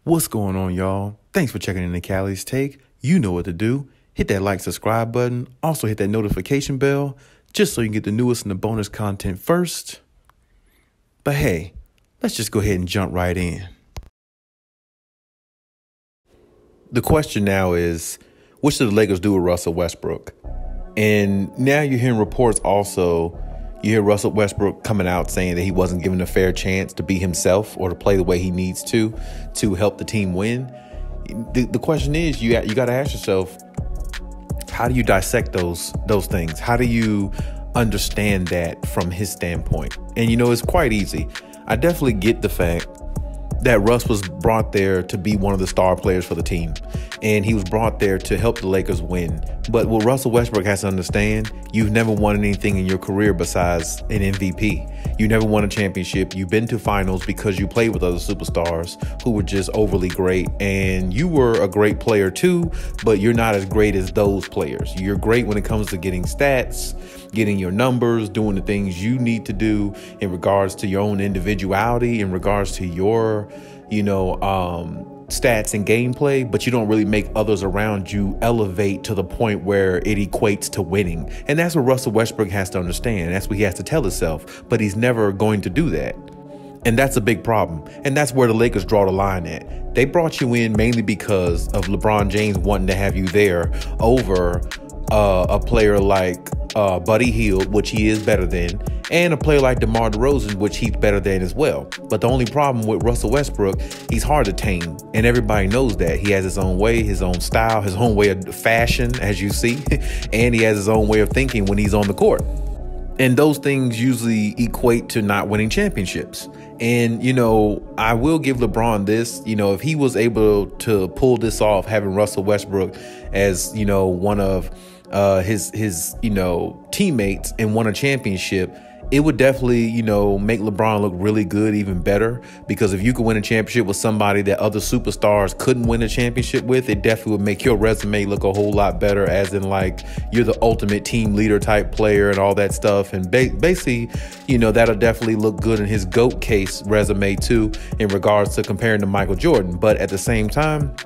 What's going on, y'all? Thanks for checking in the Khaliis Take. You know what to do. Hit that like, subscribe button. Also hit that notification bell just so you can get the newest and the bonus content first. But hey, let's just go ahead and jump right in. The question now is, what should the Lakers do with Russell Westbrook? And now you're hearing reports also. You hear Russell Westbrook coming out saying that he wasn't given a fair chance to be himself or to play the way he needs to help the team win. The question is, you got to ask yourself, how do you dissect those things? How do you understand that from his standpoint? And, it's quite easy. I definitely get the fact that Russ was brought there to be one of the star players for the team. And he was brought there to help the Lakers win. But what Russell Westbrook has to understand, you've never won anything in your career besides an MVP. You never won a championship. You've been to finals because you played with other superstars who were just overly great. And you were a great player too, but you're not as great as those players. You're great when it comes to getting stats, getting your numbers, doing the things you need to do in regards to your own individuality, in regards to your, stats and gameplay, but you don't really make others around you elevate to the point where it equates to winning. And that's what Russell Westbrook has to understand. That's what he has to tell himself, but he's never going to do that. And that's a big problem. And that's where the Lakers draw the line at. They brought you in mainly because of LeBron James wanting to have you there over a player like Buddy Hield, which he is better than, and a player like DeMar DeRozan, which he's better than as well. But the only problem with Russell Westbrook, he's hard to tame, and everybody knows that. He has his own way, his own style, his own way of fashion, as you see, and he has his own way of thinking when he's on the court. And those things usually equate to not winning championships. And, I will give LeBron this, if he was able to pull this off, having Russell Westbrook as, one of his teammates and won a championship, it would definitely, make LeBron look really good, even better, because if you could win a championship with somebody that other superstars couldn't win a championship with, it definitely would make your resume look a whole lot better, as in like you're the ultimate team leader type player and all that stuff. And basically, that'll definitely look good in his GOAT case resume too, in regards to comparing to Michael Jordan. But at the same time,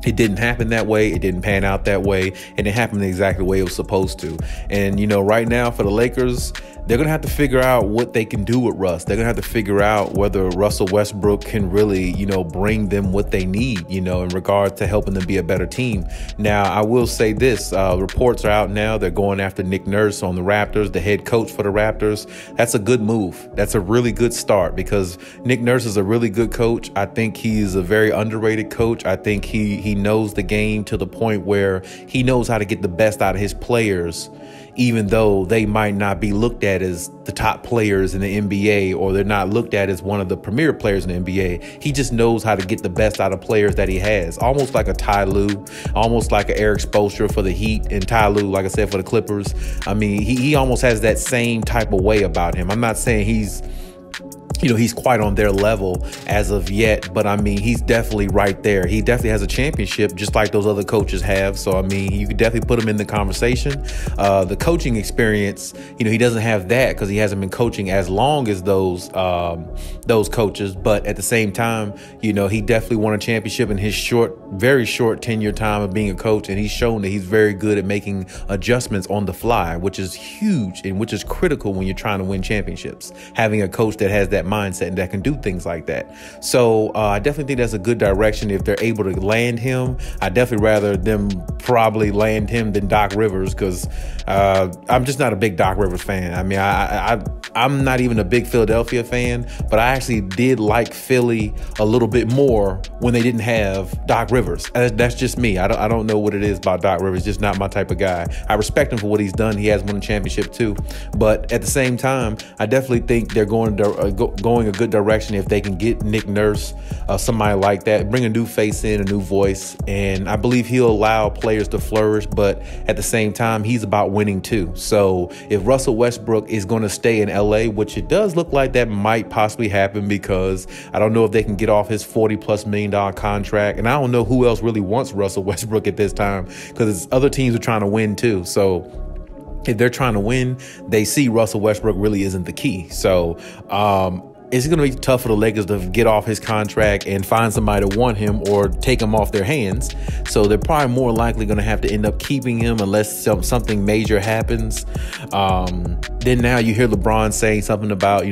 it didn't happen that way. It didn't pan out that way. And it happened exactly the way it was supposed to. And, right now for the Lakers, they're going to have to figure out what they can do with Russ. They're going to have to figure out whether Russell Westbrook can really, bring them what they need, in regard to helping them be a better team. Now, I will say this. Reports are out now. They're going after Nick Nurse on the Raptors, the head coach for the Raptors. That's a good move. That's a really good start because Nick Nurse is a really good coach. I think he's a very underrated coach. I think he knows the game to the point where he knows how to get the best out of his players, even though they might not be looked at as the top players in the NBA, or they're not looked at as one of the premier players in the NBA. He just knows how to get the best out of players that he has, almost like a Ty Lue, almost like an Eric Spoelstra for the Heat, and Ty Lue, like I said, for the Clippers. I mean, he almost has that same type of way about him. I'm not saying he's quite on their level as of yet, but I mean, he's definitely right there. He definitely has a championship just like those other coaches have. So, I mean, you could definitely put him in the conversation. The coaching experience, he doesn't have that because he hasn't been coaching as long as those coaches. But at the same time, he definitely won a championship in his very short tenure time of being a coach. And he's shown that he's very good at making adjustments on the fly, which is huge and which is critical when you're trying to win championships. Having a coach that has that mindset and that can do things like that. So I definitely think that's a good direction if they're able to land him. I definitely rather them probably land him than Doc Rivers, because I'm just not a big Doc Rivers fan. I mean, I'm not even a big Philadelphia fan, but I actually did like Philly a little bit more when they didn't have Doc Rivers. That's just me. I don't know what it is about Doc Rivers. Just not my type of guy. I respect him for what he's done. He has won a championship too. But at the same time, I definitely think they're going a good direction if they can get Nick Nurse, somebody like that, bring a new face in, a new voice. And I believe he'll allow players to flourish, but at the same time, he's about winning too. So if Russell Westbrook is going to stay in LA, which it does look like that might possibly happen, because I don't know if they can get off his $40+ million contract. And I don't know who else really wants Russell Westbrook at this time, because other teams are trying to win too. So if they're trying to win, they see Russell Westbrook really isn't the key. So it's going to be tough for the Lakers to get off his contract and find somebody to want him or take him off their hands. So they're probably more likely going to have to end up keeping him unless something major happens. Then now you hear LeBron saying something about,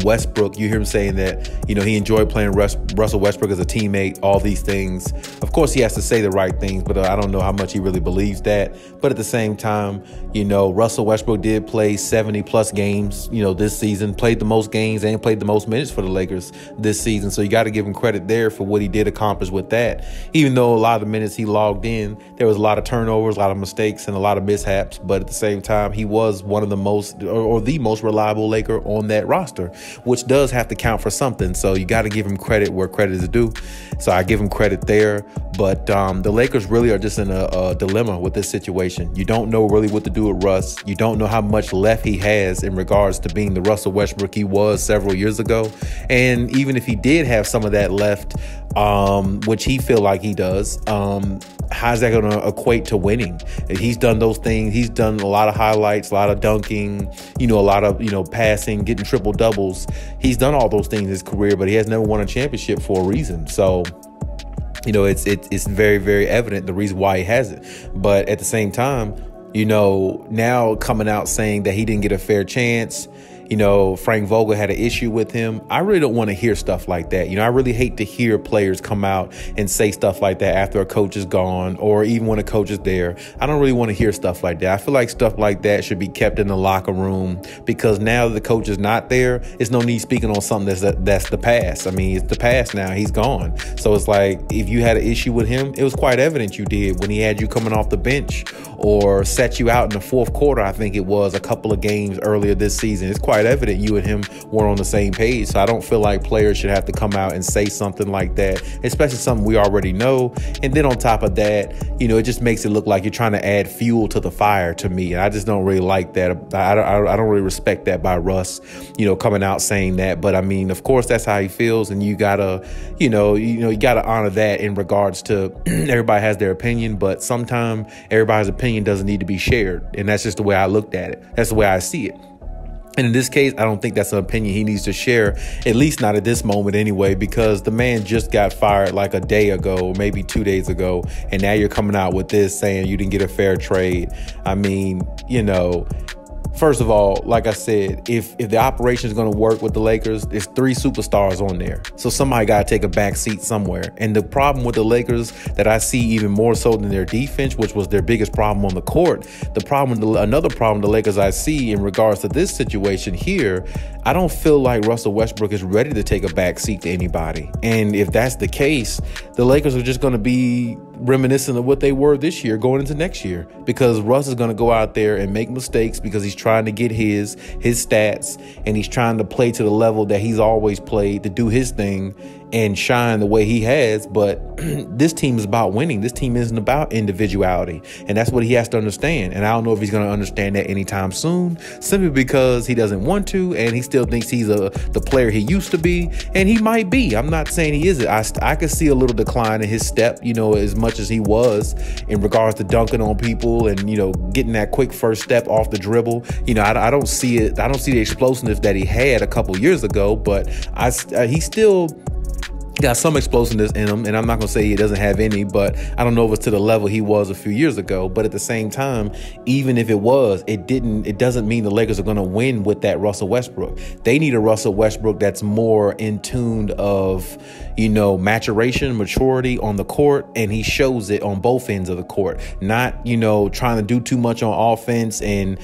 Westbrook. You hear him saying that, he enjoyed playing Russell Westbrook as a teammate, all these things. Of course, he has to say the right things, but I don't know how much he really believes that. But at the same time, Russell Westbrook did play 70 plus games, this season, played the most games and played the most minutes for the Lakers this season. So you got to give him credit there for what he did accomplish with that. Even though a lot of the minutes he logged in, there was a lot of turnovers, a lot of mistakes, and a lot of mishaps. But at the same time, he was one of the most or the most reliable Laker on that roster, which does have to count for something. So you got to give him credit where credit is due. So I give him credit there. But the Lakers really are just in a dilemma with this situation. You don't know really what to do with Russ. You don't know how much left he has in regards to being the Russell Westbrook he was several years ago. And even if he did have some of that left, which he feel like he does, how's that going to equate to winning? He's done those things. He's done a lot of highlights, a lot of dunking, a lot of, passing, getting triple doubles. He's done all those things in his career, but he has never won a championship for a reason. So, it's very, very evident the reason why he hasn't. But at the same time, now coming out saying that he didn't get a fair chance, Frank Vogel had an issue with him. I really don't want to hear stuff like that. I really hate to hear players come out and say stuff like that after a coach is gone or even when a coach is there. I don't really want to hear stuff like that. I feel like stuff like that should be kept in the locker room because now that the coach is not there, there's no need speaking on something that's the past. It's the past now. He's gone. So it's like if you had an issue with him, it was quite evident you did when he had you coming off the bench or set you out in the fourth quarter. I think it was a couple of games earlier this season. It's quite evident you and him weren't on the same page. So I don't feel like players should have to come out and say something like that, especially something we already know. And then on top of that, it just makes it look like you're trying to add fuel to the fire to me. And I just don't really like that. I don't really respect that by Russ, coming out saying that. But of course, that's how he feels. And you gotta, you gotta honor that in regards to everybody has their opinion. But sometimes everybody's opinion doesn't need to be shared. And that's just the way I looked at it. That's the way I see it. And in this case, I don't think that's an opinion he needs to share, at least not at this moment anyway, because the man just got fired like a day ago, or maybe 2 days ago. And now you're coming out with this saying you didn't get a fair trade. First of all, like I said, if the operation is going to work with the Lakers, there's 3 superstars on there. So somebody got to take a back seat somewhere. And the problem with the Lakers that I see even more so than their defense, which was their biggest problem on the court, another problem the Lakers I see in regards to this situation here, I don't feel like Russell Westbrook is ready to take a back seat to anybody. And if that's the case, the Lakers are just going to be reminiscent of what they were this year going into next year, because Russ is going to go out there and make mistakes because he's trying to get his stats and he's trying to play to the level that he's always played, to do his thing and shine the way he has. But this team is about winning. This team isn't about individuality. And that's what he has to understand. And I don't know if he's going to understand that anytime soon, simply because he doesn't want to. And he still thinks he's the player he used to be. And he might be. I'm not saying he isn't. I could see a little decline in his step, as much as he was in regards to dunking on people and, getting that quick first step off the dribble. I don't see it. I don't see the explosiveness that he had a couple years ago, but he still got some explosiveness in him, and I'm not going to say he doesn't have any, but I don't know if it's to the level he was a few years ago. But at the same time, even if it was, it doesn't mean the Lakers are going to win with that Russell Westbrook. They need a Russell Westbrook that's more in tune of, maturation, maturity on the court, and he shows it on both ends of the court. Not, trying to do too much on offense and,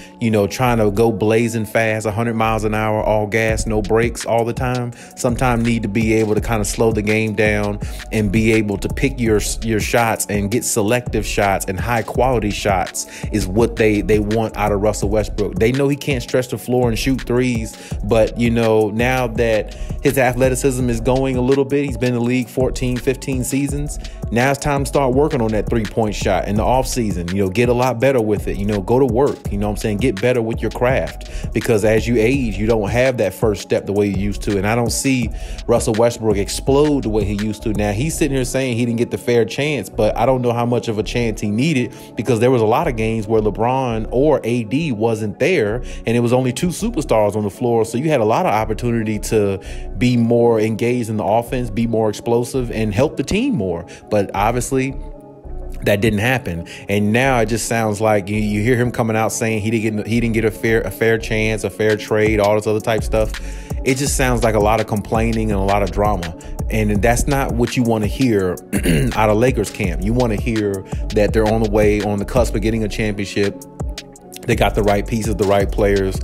trying to go blazing fast, 100 miles an hour, all gas, no brakes all the time. Sometimes need to be able to kind of slow the game down and be able to pick your shots and get selective shots and high quality shots is what they want out of Russell Westbrook. They know he can't stretch the floor and shoot threes, but now that his athleticism is going a little bit, he's been in the league 14, 15 seasons. Now it's time to start working on that 3-point shot in the offseason. Get a lot better with it. Go to work. What I'm saying? Get better with your craft, because as you age, you don't have that first step the way you used to. And I don't see Russell Westbrook explode the way he used to. Now he's sitting here saying he didn't get the fair chance, but I don't know how much of a chance he needed, because there was a lot of games where LeBron or AD wasn't there and it was only 2 superstars on the floor. So you had a lot of opportunity to be more engaged in the offense, be more explosive, and help the team more. But obviously that didn't happen. And now it just sounds like you hear him coming out saying he didn't get a fair chance, a fair trade, all this other type stuff. It just sounds like a lot of complaining and a lot of drama. And that's not what you want to hear out of Lakers camp. You want to hear that they're on the way, on the cusp of getting a championship. They got the right pieces, the right players,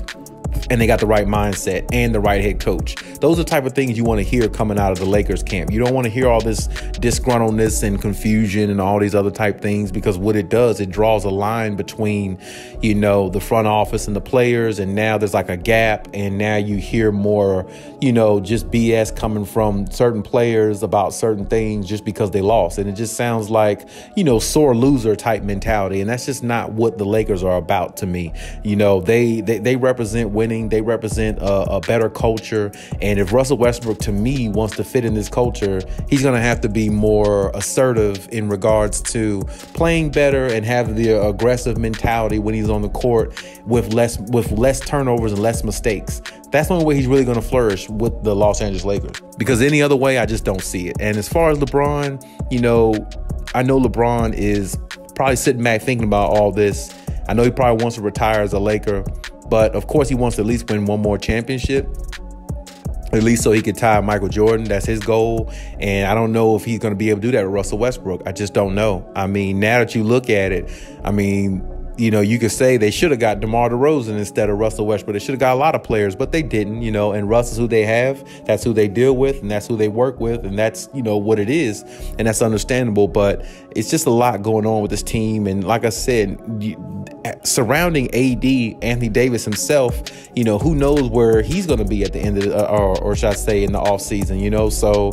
and they got the right mindset and the right head coach. Those are the type of things you want to hear coming out of the Lakers camp. You don't want to hear all this disgruntledness and confusion and all these other type things, because what it does, it draws a line between, the front office and the players. And now there's like a gap. And now you hear more, just BS coming from certain players about certain things just because they lost. And it just sounds like, sore loser type mentality. And that's just not what the Lakers are about to me. They represent winning. They represent a better culture. And if Russell Westbrook, to me, wants to fit in this culture, he's going to have to be more assertive in regards to playing better and have the aggressive mentality when he's on the court with less turnovers and less mistakes. That's the only way he's really going to flourish with the Los Angeles Lakers, because any other way, I just don't see it. And as far as LeBron, I know LeBron is probably sitting back thinking about all this. I know he probably wants to retire as a Laker, but of course he wants to at least win one more championship, at least so he could tie Michael Jordan. That's his goal. And I don't know if he's going to be able to do that with Russell Westbrook. I just don't know. I mean, now that you look at it, you could say they should have got DeMar DeRozan instead of Russell Westbrook. They should have got a lot of players, but they didn't, and Russ is who they have. That's who they deal with, and that's who they work with, and that's, what it is, and that's understandable. But it's just a lot going on with this team. And like I said, surrounding AD, Anthony Davis himself, who knows where he's going to be at the end of or should I say in the offseason, So,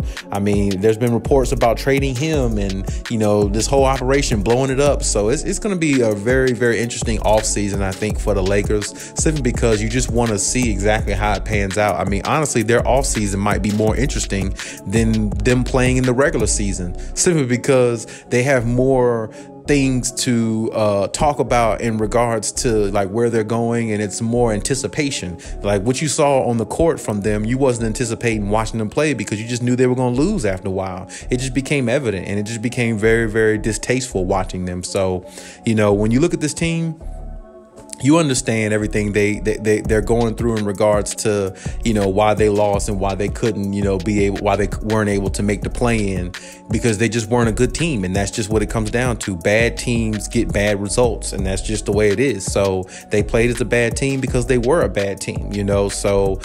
there's been reports about trading him and, this whole operation, blowing it up. So it's going to be a very, very interesting offseason, I think, for the Lakers, simply because you just want to see exactly how it pans out. Honestly, their offseason might be more interesting than them playing in the regular season, simply because they have more things to talk about in regards to like where they're going, and it's more anticipation. Like what you saw on the court from them, you wasn't anticipating watching them play, because you just knew they were going to lose after a while. It just became evident, and it just became very, very distasteful watching them. So, when you look at this team, you understand everything they're going through in regards to, why they lost and why they couldn't, why they weren't able to make the play-in, because they just weren't a good team. And that's just what it comes down to. Bad teams get bad results, and that's just the way it is. So they played as a bad team because they were a bad team, So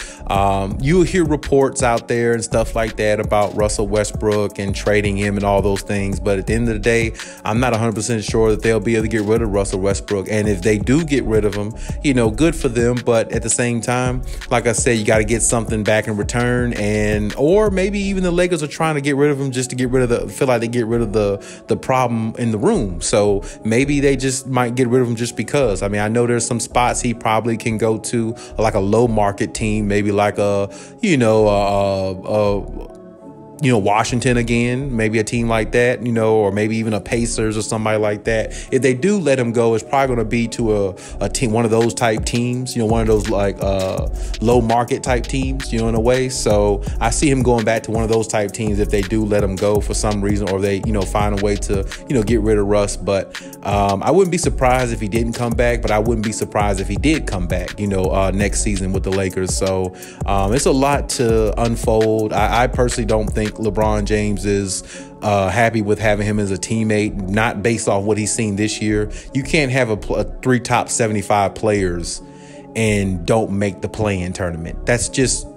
you'll hear reports out there and stuff like that about Russell Westbrook and trading him and all those things. But at the end of the day, I'm not 100% sure that they'll be able to get rid of Russell Westbrook. And if they do get rid of him, good for them. But at the same time, like I said, you got to get something back in return. Or maybe even the Lakers are trying to get rid of him just to get rid of feel like they get rid of the problem in the room. So maybe they just might get rid of him just because. I know there's some spots he probably can go to, like a low market team, maybe like Washington again, maybe a team like that, or maybe even a Pacers or somebody like that. If they do let him go, it's probably going to be to a team, one of those type teams, one of those like low market type teams, in a way. So I see him going back to one of those type teams if they do let him go for some reason, or they, find a way to, get rid of Russ. But I wouldn't be surprised if he didn't come back, but I wouldn't be surprised if he did come back, next season with the Lakers. So it's a lot to unfold. I personally don't think LeBron James is happy with having him as a teammate, not based off what he's seen this year. You can't have a 3 top 75 players and don't make the play-in tournament. That's just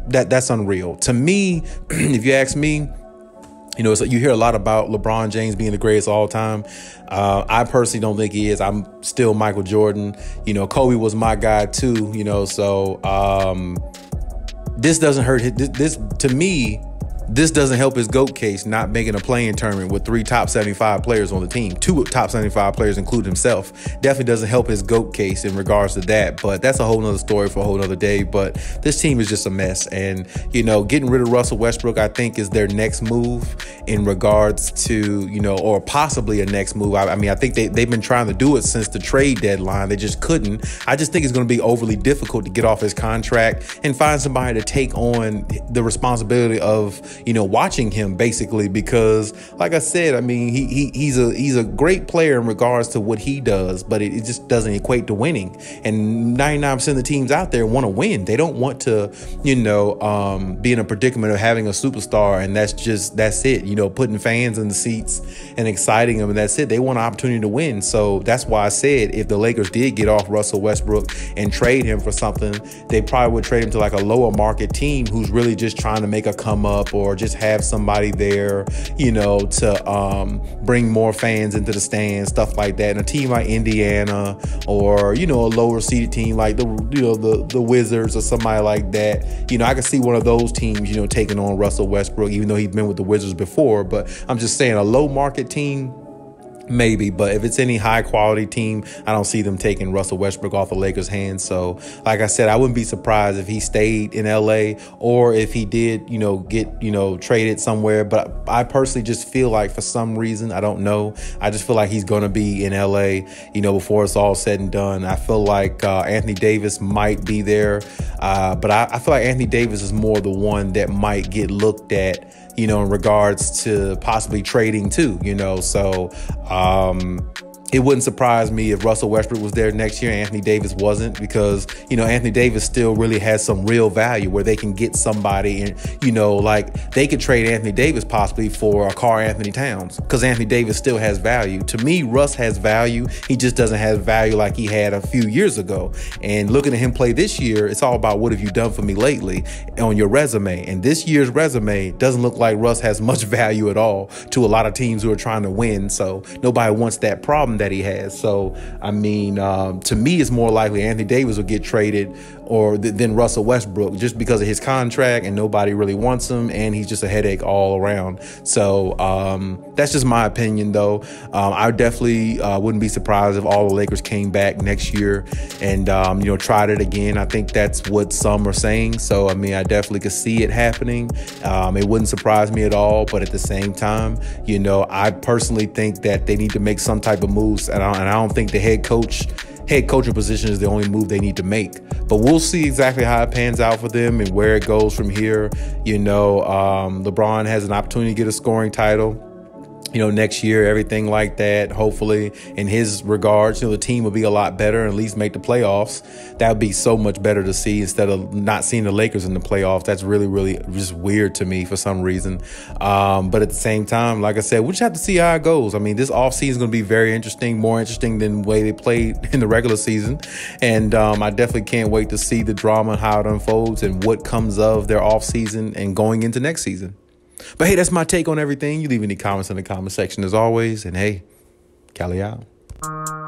that's unreal to me. If you ask me, so you hear a lot about LeBron James being the greatest of all time. I personally don't think he is. I'm still Michael Jordan. Kobe was my guy too. So this doesn't hurt. This to me, This doesn't help his GOAT case, not making a play-in tournament with 3 top 75 players on the team. 2 top 75 players, including himself. Definitely doesn't help his GOAT case in regards to that. But that's a whole nother story for a whole nother day. But this team is just a mess. And, you know, getting rid of Russell Westbrook, I think, is their next move in regards to, you know, or possibly a next move. I mean, I think they've been trying to do it since the trade deadline. They just couldn't. I just think it's going to be overly difficult to get off his contract and find somebody to take on the responsibility of, you know, watching him basically, because like I said, I mean, he's a great player in regards to what he does, but it just doesn't equate to winning. And 99% of the teams out there want to win. They don't want to, you know, be in a predicament of having a superstar and that's it, you know, putting fans in the seats and exciting them, and that's it. They want an opportunity to win. So that's why I said if the Lakers did get off Russell Westbrook and trade him for something, they probably would trade him to like a lower market team who's really just trying to make a come up or just have somebody there, you know, to bring more fans into the stands, stuff like that. And a team like Indiana, or, you know, a lower seeded team like the Wizards or somebody like that. You know, I could see one of those teams, you know, taking on Russell Westbrook, even though he's been with the Wizards before. But I'm just saying, a low market team, maybe. But if it's any high quality team, I don't see them taking Russell Westbrook off the Lakers' hands. So like I said, I wouldn't be surprised if he stayed in LA, or if he did, you know, get, you know, traded somewhere. But I personally just feel like, for some reason, I don't know, I just feel like he's going to be in LA, you know, before it's all said and done. I feel like Anthony Davis might be there, but I feel like Anthony Davis is more the one that might get looked at, you know, in regards to possibly trading too, you know. So it wouldn't surprise me if Russell Westbrook was there next year and Anthony Davis wasn't, because, you know, Anthony Davis still really has some real value where they can get somebody, and, you know, like they could trade Anthony Davis possibly for a Karl Anthony Towns, because Anthony Davis still has value. To me, Russ has value. He just doesn't have value like he had a few years ago. And looking at him play this year, it's all about what have you done for me lately on your resume. And this year's resume doesn't look like Russ has much value at all to a lot of teams who are trying to win. So nobody wants that problem that he has. So, I mean, to me, it's more likely Anthony Davis will get traded than Russell Westbrook, just because of his contract, and nobody really wants him, and he's just a headache all around. So that's just my opinion, though. I definitely wouldn't be surprised if all the Lakers came back next year and, you know, tried it again. I think that's what some are saying. So, I mean, I definitely could see it happening. It wouldn't surprise me at all. But at the same time, you know, I personally think that they need to make some type of moves. And I don't think the head coaching position is the only move they need to make. But we'll see exactly how it pans out for them and where it goes from here. You know, LeBron has an opportunity to get a scoring title, you know, next year, everything like that. Hopefully, in his regards, you know, the team will be a lot better and at least make the playoffs. That would be so much better to see, instead of not seeing the Lakers in the playoffs. That's really, really just weird to me for some reason. But at the same time, like I said, we'll just have to see how it goes. I mean, this offseason is going to be very interesting, more interesting than the way they played in the regular season. And I definitely can't wait to see the drama and how it unfolds and what comes of their offseason and going into next season. But hey, that's my take on everything. You leave any comments in the comment section as always. And hey, Khaliis out.